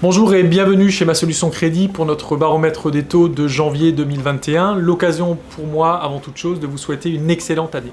Bonjour et bienvenue chez Ma Solution Crédit pour notre baromètre des taux de janvier 2021. L'occasion pour moi, avant toute chose, de vous souhaiter une excellente année.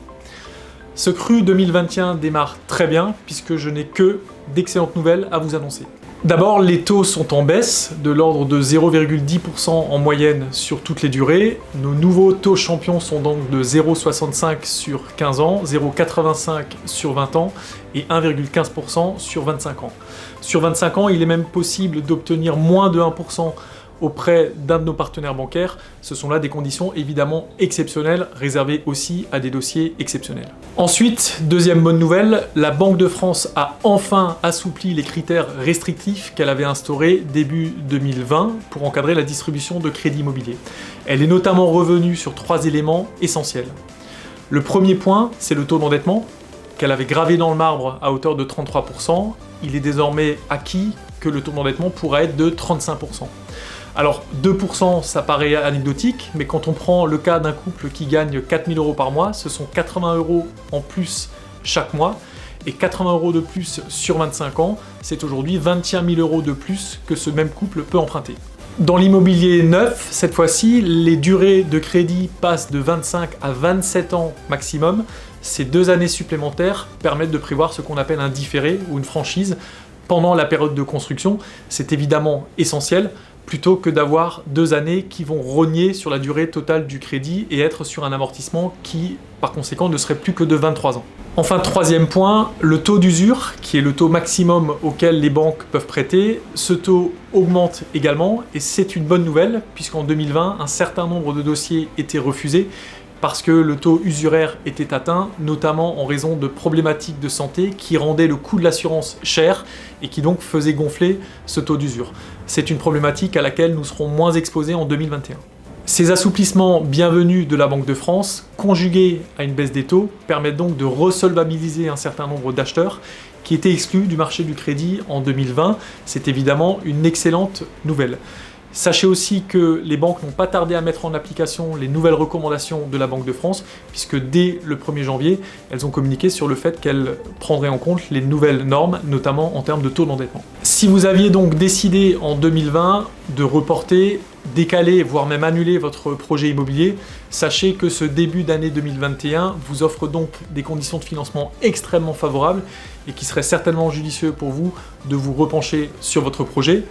Ce cru 2021 démarre très bien puisque je n'ai que d'excellentes nouvelles à vous annoncer. D'abord, les taux sont en baisse, de l'ordre de 0,10% en moyenne sur toutes les durées. Nos nouveaux taux champions sont donc de 0,65 sur 15 ans, 0,85 sur 20 ans et 1,15% sur 25 ans. Sur 25 ans, il est même possible d'obtenir moins de 1% auprès d'un de nos partenaires bancaires. Ce sont là des conditions évidemment exceptionnelles, réservées aussi à des dossiers exceptionnels. Ensuite, deuxième bonne nouvelle, la Banque de France a enfin assoupli les critères restrictifs qu'elle avait instaurés début 2020 pour encadrer la distribution de crédits immobiliers. Elle est notamment revenue sur 3 éléments essentiels. Le premier point, c'est le taux d'endettement, qu'elle avait gravé dans le marbre à hauteur de 33%. Il est désormais acquis que le taux d'endettement pourra être de 35%. Alors 2% ça paraît anecdotique, mais quand on prend le cas d'un couple qui gagne 4 000 € par mois, ce sont 80 € en plus chaque mois, et 80 € de plus sur 25 ans, c'est aujourd'hui 21 000 € de plus que ce même couple peut emprunter. Dans l'immobilier neuf, cette fois-ci, les durées de crédit passent de 25 à 27 ans maximum. Ces 2 années supplémentaires permettent de prévoir ce qu'on appelle un différé ou une franchise pendant la période de construction. C'est évidemment essentiel, plutôt que d'avoir 2 années qui vont rogner sur la durée totale du crédit et être sur un amortissement qui, par conséquent, ne serait plus que de 23 ans. Enfin, troisième point, le taux d'usure, qui est le taux maximum auquel les banques peuvent prêter. Ce taux augmente également, et c'est une bonne nouvelle, puisqu'en 2020, un certain nombre de dossiers étaient refusés, parce que le taux usuraire était atteint, notamment en raison de problématiques de santé qui rendaient le coût de l'assurance cher et qui donc faisaient gonfler ce taux d'usure. C'est une problématique à laquelle nous serons moins exposés en 2021. Ces assouplissements bienvenus de la Banque de France, conjugués à une baisse des taux, permettent donc de resolvabiliser un certain nombre d'acheteurs qui étaient exclus du marché du crédit en 2020. C'est évidemment une excellente nouvelle. Sachez aussi que les banques n'ont pas tardé à mettre en application les nouvelles recommandations de la Banque de France, puisque dès le 1er janvier, elles ont communiqué sur le fait qu'elles prendraient en compte les nouvelles normes, notamment en termes de taux d'endettement. Si vous aviez donc décidé en 2020 de reporter, décaler, voire même annuler votre projet immobilier, sachez que ce début d'année 2021 vous offre donc des conditions de financement extrêmement favorables et qui serait certainement judicieux pour vous de vous repencher sur votre projet.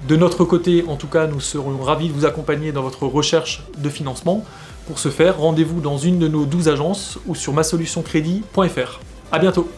De notre côté, en tout cas, nous serons ravis de vous accompagner dans votre recherche de financement. Pour ce faire, rendez-vous dans une de nos 12 agences ou sur masolutioncredit.fr. À bientôt.